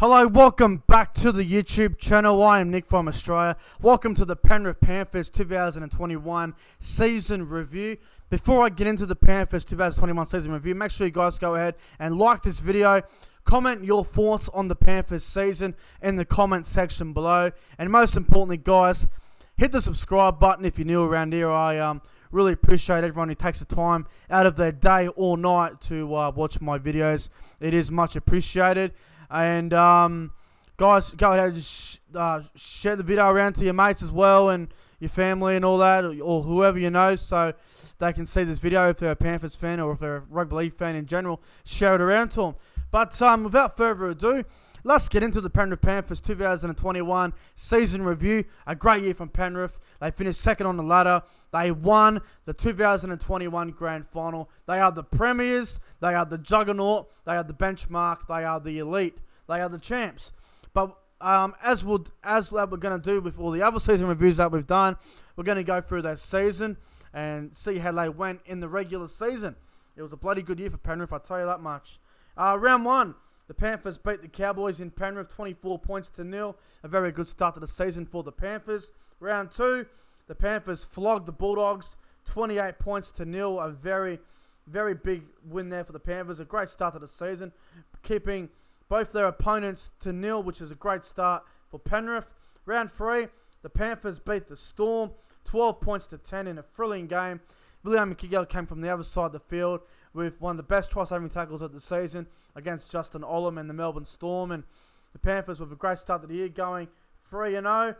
Hello, welcome back to the YouTube channel. I am Nick from Australia. Welcome to the Penrith Panthers 2021 season review. Before I get into the Panthers 2021 season review, make sure you guys go ahead and like this video. Comment your thoughts on the Panthers season in the comment section below. And most importantly, guys, hit the subscribe button if you're new around here. I really appreciate everyone who takes the time out of their day or night to watch my videos. It is much appreciated. And guys, go ahead and share the video around to your mates as well and your family and all that, or whoever you know, so they can see this video if they're a Panthers fan or if they're a rugby league fan in general. Share it around to them. But without further ado, let's get into the Penrith Panthers 2021 season review. A great year from Penrith. They finished second on the ladder. They won the 2021 Grand Final. They are the Premiers. They are the Juggernaut. They are the benchmark. They are the elite. They are the champs. But as we're going to do with all the other season reviews that we've done, we're going to go through that season and see how they went in the regular season. It was a bloody good year for Penrith, I'll tell you that much. Round one. The Panthers beat the Cowboys in Penrith 24 points to 0. A very good start to the season for the Panthers. Round two, the Panthers flogged the Bulldogs 28 points to 0. A very, very big win there for the Panthers. A great start to the season, keeping both their opponents to 0, which is a great start for Penrith. Round three, the Panthers beat the Storm 12 points to 10 in a thrilling game. William McKiggell came from the other side of the field with one of the best try-saving tackles of the season against Justin Olam and the Melbourne Storm. And the Panthers with a great start to the year, going 3-0.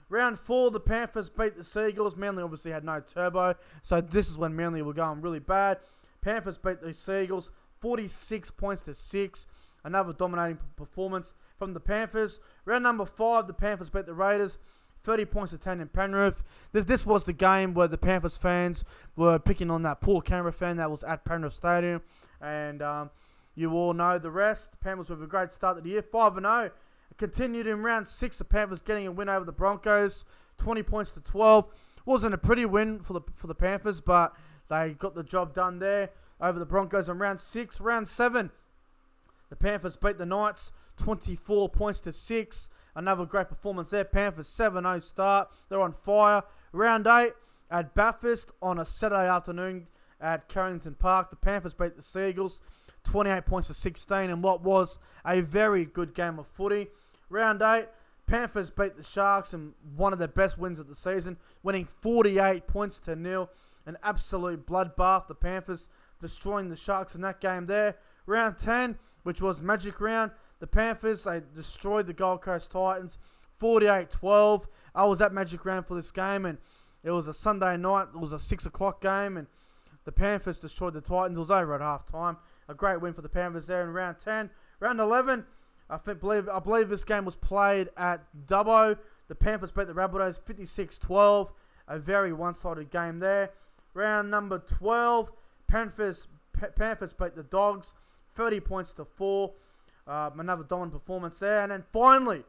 Round four, the Panthers beat the Seagulls. Manly obviously had no turbo, so this is when Manly were going really bad. Panthers beat the Seagulls 46 points to 6. Another dominating performance from the Panthers. Round number five, the Panthers beat the Raiders 30 points to 10 in Penrith. This was the game where the Panthers fans were picking on that poor Canberra fan that was at Penrith Stadium. And you all know the rest. The Panthers with a great start to the year, 5-0. Continued in round six, the Panthers getting a win over the Broncos, 20 points to 12. Wasn't a pretty win for the Panthers, but they got the job done there over the Broncos in round six. Round seven, the Panthers beat the Knights 24 points to 6. Another great performance there. Panthers 7-0 start. They're on fire. Round 8 at Bathurst on a Saturday afternoon at Carrington Park. The Panthers beat the Seagulls 28 points to 16 in what was a very good game of footy. Round 8, Panthers beat the Sharks in one of their best wins of the season, winning 48 points to 0. An absolute bloodbath. The Panthers destroying the Sharks in that game there. Round 10, which was Magic Round. The Panthers, they destroyed the Gold Coast Titans 48-12. I was at Magic Round for this game, and it was a Sunday night. It was a 6 o'clock game, and the Panthers destroyed the Titans. It was over at halftime. A great win for the Panthers there in round 10. Round 11, I believe this game was played at Dubbo. The Panthers beat the Rabbitohs 56-12. A very one-sided game there. Round number 12, Panthers beat the Dogs 30 points to 4. Another dominant performance there. And then finally,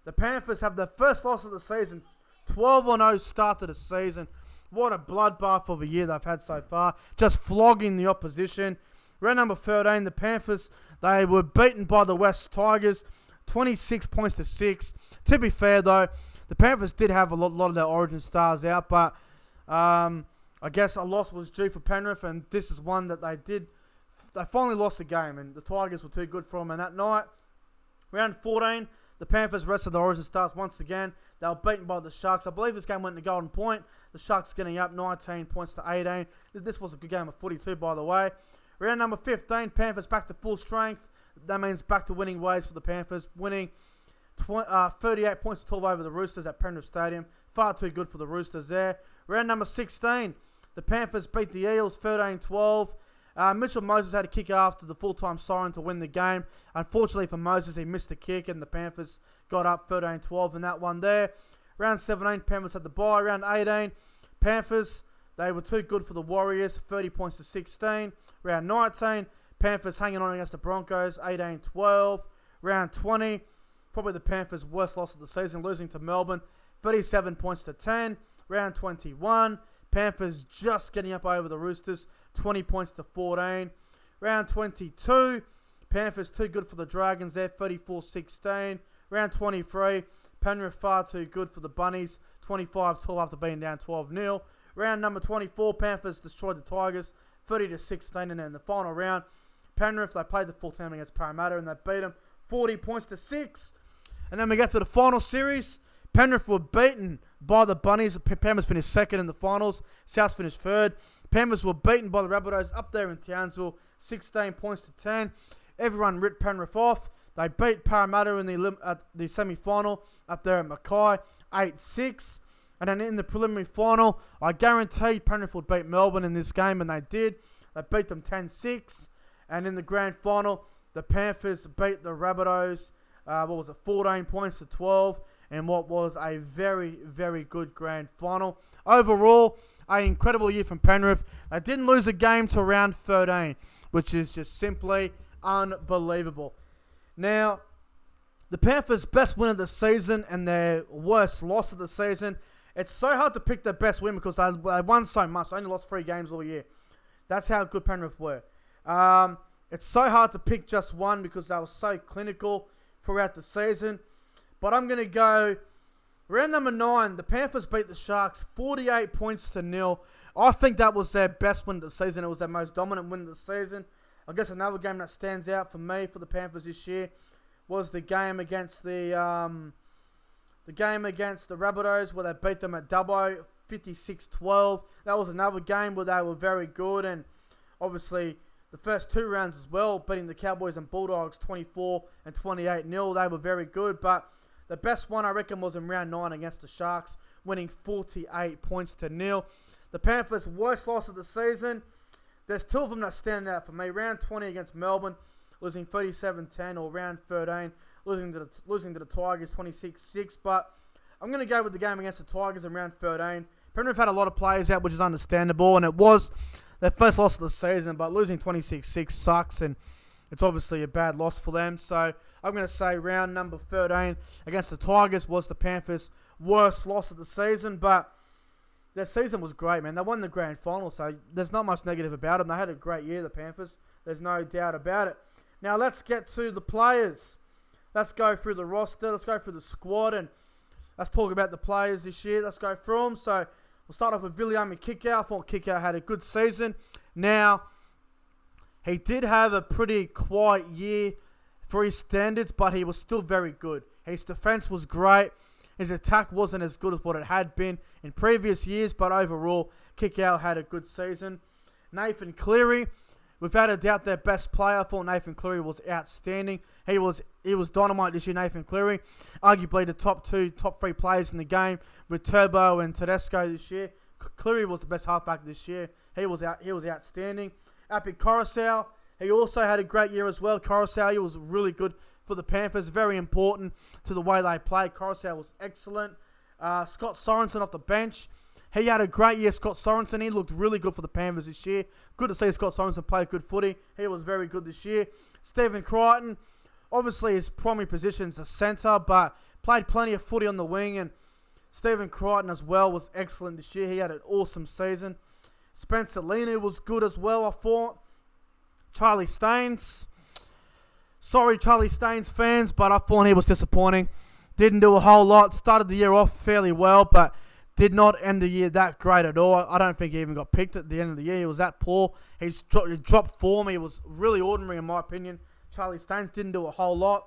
the Panthers have their first loss of the season. 12-0 start to the season. What a bloodbath of a year they've had so far. Just flogging the opposition. Round number 13, the Panthers, they were beaten by the West Tigers 26 points to 6. To be fair, though, the Panthers did have a lot of their origin stars out, but I guess a loss was due for Penrith, and this is one that they finally lost the game, and the Tigers were too good for them. And that night, round 14, the Panthers rested the origin stars once again. They were beaten by the Sharks. I believe this game went to Golden Point. The Sharks getting up 19 points to 18. This was a good game of footy too, by the way. Round number 15, Panthers back to full strength. That means back to winning ways for the Panthers, winning 38 points to 12 over the Roosters at Penrith Stadium. Far too good for the Roosters there. Round number 16, the Panthers beat the Eels 13-12. Mitchell Moses had a kick after the full-time siren to win the game. Unfortunately for Moses, he missed a kick, and the Panthers got up 13-12 in that one there. Round 17, Panthers had the bye. Round 18, Panthers, they were too good for the Warriors, 30 points to 16. Round 19, Panthers hanging on against the Broncos, 18-12. Round 20, probably the Panthers' worst loss of the season, losing to Melbourne, 37 points to 10. Round 21, Panthers just getting up over the Roosters, 20 points to 14. Round 22, Panthers too good for the Dragons there, 34-16. Round 23, Penrith far too good for the Bunnies, 25-12 after being down 12-0. Round number 24, Panthers destroyed the Tigers, 30-16, and then in the final round, Penrith, they played the full team against Parramatta and they beat them 40 points to 6. And then we get to the final series. Penrith were beaten by the Bunnies. Penrith finished second in the finals. South finished third. Penrith were beaten by the Rabbitohs up there in Townsville, 16 points to 10. Everyone ripped Penrith off. They beat Parramatta in the semi-final up there at Mackay, 8-6. And then in the preliminary final, I guarantee Penrith would beat Melbourne in this game, and they did. They beat them 10-6. And in the grand final, the Panthers beat the Rabbitohs, 14 points to 12, in what was a very, very good grand final. Overall, an incredible year from Penrith. They didn't lose a game to round 13, which is just simply unbelievable. Now, the Panthers' best win of the season and their worst loss of the season. It's so hard to pick their best win because they won so much. They only lost 3 games all year. That's how good Penrith were. It's so hard to pick just one because they were so clinical throughout the season. But I'm going to go round number 9. The Panthers beat the Sharks 48 points to 0. I think that was their best win of the season. It was their most dominant win of the season. I guess another game that stands out for me for the Panthers this year was the game against the Rabbitohs where they beat them at Dubbo 56-12. That was another game where they were very good, and obviously the first 2 rounds as well, beating the Cowboys and Bulldogs 24 and 28-0. They were very good, but the best one I reckon was in round 9 against the Sharks, winning 48 points to 0. The Panthers' worst loss of the season. There's 2 of them that stand out for me. Round 20 against Melbourne, losing 37-10, or round 13, losing to the Tigers 26-6. But I'm going to go with the game against the Tigers in round 13. Penrith had a lot of players out, which is understandable, and it was their first loss of the season, but losing 26-6 sucks, and it's obviously a bad loss for them. So I'm going to say round number 13 against the Tigers was the Panthers' worst loss of the season, but their season was great, man. They won the grand final, so there's not much negative about them. They had a great year, the Panthers. There's no doubt about it. Now let's get to the players. Let's go through the roster. Let's go through the squad, and let's talk about the players this year. Let's go through them. So we'll start off with Viliami Kikau. I thought Kikau had a good season. Now, he did have a pretty quiet year for his standards, but he was still very good. His defense was great. His attack wasn't as good as what it had been in previous years, but overall, Kikau had a good season. Nathan Cleary, without a doubt, their best player. I thought Nathan Cleary was outstanding. He was dynamite this year, Nathan Cleary. Arguably the top 3 players in the game with Turbo and Tedesco this year. Cleary was the best halfback this year. He was outstanding. Api Coruscant, he also had a great year as well. Coruscant, he was really good for the Panthers. Very important to the way they played. Coruscant was excellent. Scott Sorensen off the bench. He had a great year, Scott Sorensen. He looked really good for the Panthers this year. Good to see Scott Sorensen play good footy. He was very good this year. Stephen Crichton, obviously his primary position is a centre, but played plenty of footy on the wing. And Stephen Crichton as well was excellent this year. He had an awesome season. Spencer Leniu was good as well, I thought. Charlie Staines. Sorry, Charlie Staines fans, but I thought he was disappointing. Didn't do a whole lot. Started the year off fairly well, but did not end the year that great at all. I don't think he even got picked at the end of the year. He was that poor. He dropped form. He was really ordinary in my opinion. Charlie Staines didn't do a whole lot.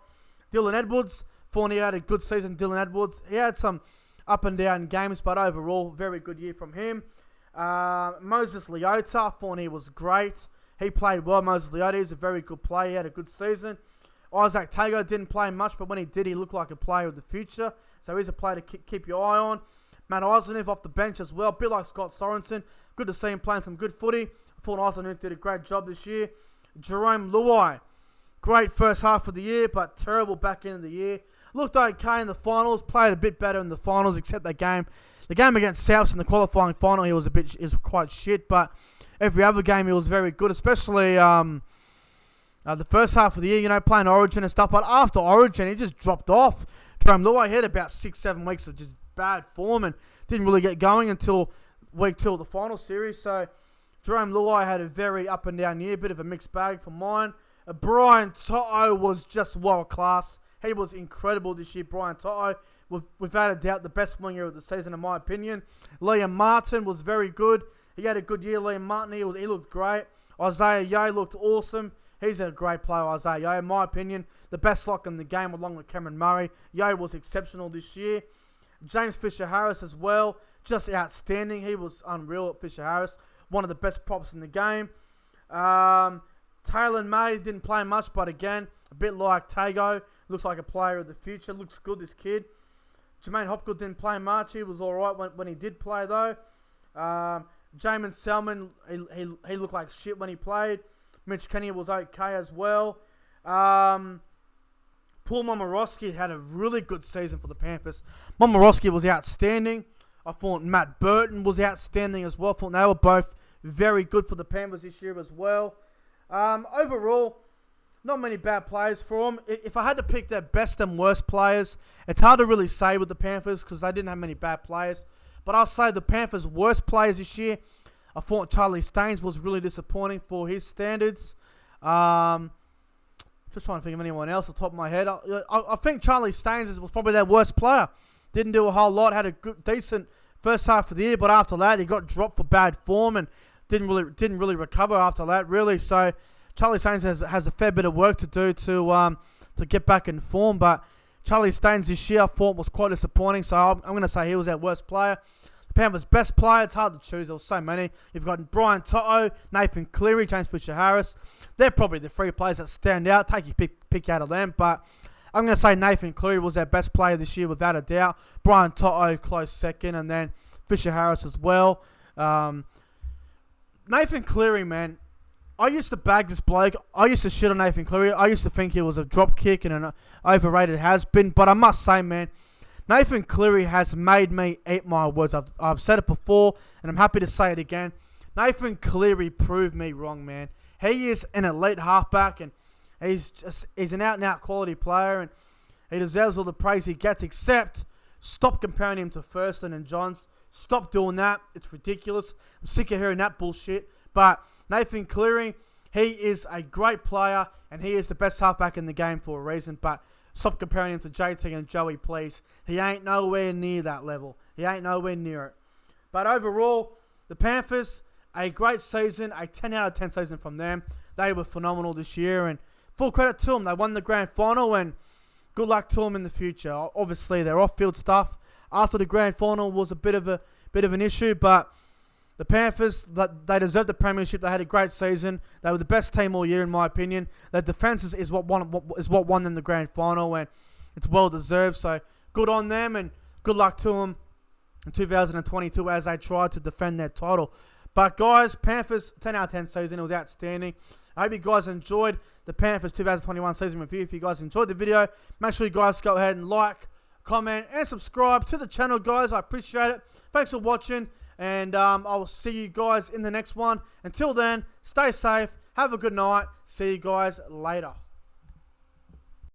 Dylan Edwards, thought he had a good season. Dylan Edwards, he had some up and down games, but overall, very good year from him. Moses Leota, thought he was great. He played well. Moses Leota is a very good player. He had a good season. Isaac Tago didn't play much, but when he did, he looked like a player of the future. So he's a player to keep your eye on. Matt Eisenhuth off the bench as well. A bit like Scott Sorensen. Good to see him playing some good footy. I thought Eisenhuth did a great job this year. Jerome Lewis. Great first half of the year, but terrible back end of the year. Looked okay in the finals. Played a bit better in the finals, except that game. The game against Souths in the qualifying final, he was quite shit. But every other game, he was very good, especially the first half of the year, playing Origin and stuff. But after Origin, he just dropped off. Jerome Lewis had about 6-7 weeks of just bad form and didn't really get going until week 2 of the final series. So Jerome Lewis had a very up and down year, bit of a mixed bag for mine. Brian Toto was just world class. He was incredible this year, Brian Toto. Without a doubt, the best winger of the season, in my opinion. Liam Martin was very good. He had a good year, Liam Martin. He looked great. Isaiah Yeo looked awesome. He's a great player, Isaiah Yeo. In my opinion, the best lock in the game along with Cameron Murray. Yeo was exceptional this year. James Fisher-Harris as well. Just outstanding. He was unreal at Fisher-Harris. One of the best props in the game. Taylor May didn't play much, but again, a bit like Tago. Looks like a player of the future. Looks good, this kid. Jermaine Hopgood didn't play much. He was alright when he did play, though. Jamin Selman, he looked like shit when he played. Mitch Kenny was okay as well. Paul Momorowski had a really good season for the Panthers. Momorowski was outstanding. I thought Matt Burton was outstanding as well. I thought they were both very good for the Panthers this year as well. Overall, not many bad players for them. If I had to pick their best and worst players, it's hard to really say with the Panthers because they didn't have many bad players. But I'll say the Panthers' worst players this year, I thought Charlie Staines was really disappointing for his standards. Just trying to think of anyone else off the top of my head. I think Charlie Staines was probably their worst player. Didn't do a whole lot. Had a decent first half of the year, but after that he got dropped for bad form and didn't really recover after that. Really, so Charlie Staines has a fair bit of work to do to get back in form. But Charlie Staines this year I thought was quite disappointing. So I'm going to say he was our worst player. The Panthers' best player, it's hard to choose. There were so many. You've got Brian Toto, Nathan Cleary, James Fisher-Harris. They're probably the three players that stand out. Take your pick out of them. But I'm going to say Nathan Cleary was our best player this year without a doubt. Brian Toto, close second. And then Fisher-Harris as well. Nathan Cleary, man. I used to bag this bloke. I used to shit on Nathan Cleary. I used to think he was a drop kick and an overrated has-been. But I must say, man, Nathan Cleary has made me eat my words. I've said it before, and I'm happy to say it again. Nathan Cleary proved me wrong, man. He is an elite halfback, and he's an out-and-out quality player, and he deserves all the praise he gets, except stop comparing him to Thurston and Johns. Stop doing that. It's ridiculous. I'm sick of hearing that bullshit. But Nathan Cleary, he is a great player, and he is the best halfback in the game for a reason, but stop comparing him to JT and Joey, please. He ain't nowhere near that level. He ain't nowhere near it. But overall, the Panthers, a great season, a 10 out of 10 season from them. They were phenomenal this year, and full credit to them. They won the grand final, and good luck to them in the future. Obviously, their off-field stuff after the grand final was a bit of an issue, but the Panthers, they deserved the Premiership. They had a great season. They were the best team all year, in my opinion. Their defence is what won them the grand final, and it's well deserved. So good on them, and good luck to them in 2022 as they try to defend their title. But guys, Panthers 10 out of 10 season. It was outstanding. I hope you guys enjoyed the Panthers 2021 season review. If you guys enjoyed the video, make sure you guys go ahead and like, comment, and subscribe to the channel, guys. I appreciate it. Thanks for watching. And I will see you guys in the next one. Until then, stay safe. Have a good night. See you guys later.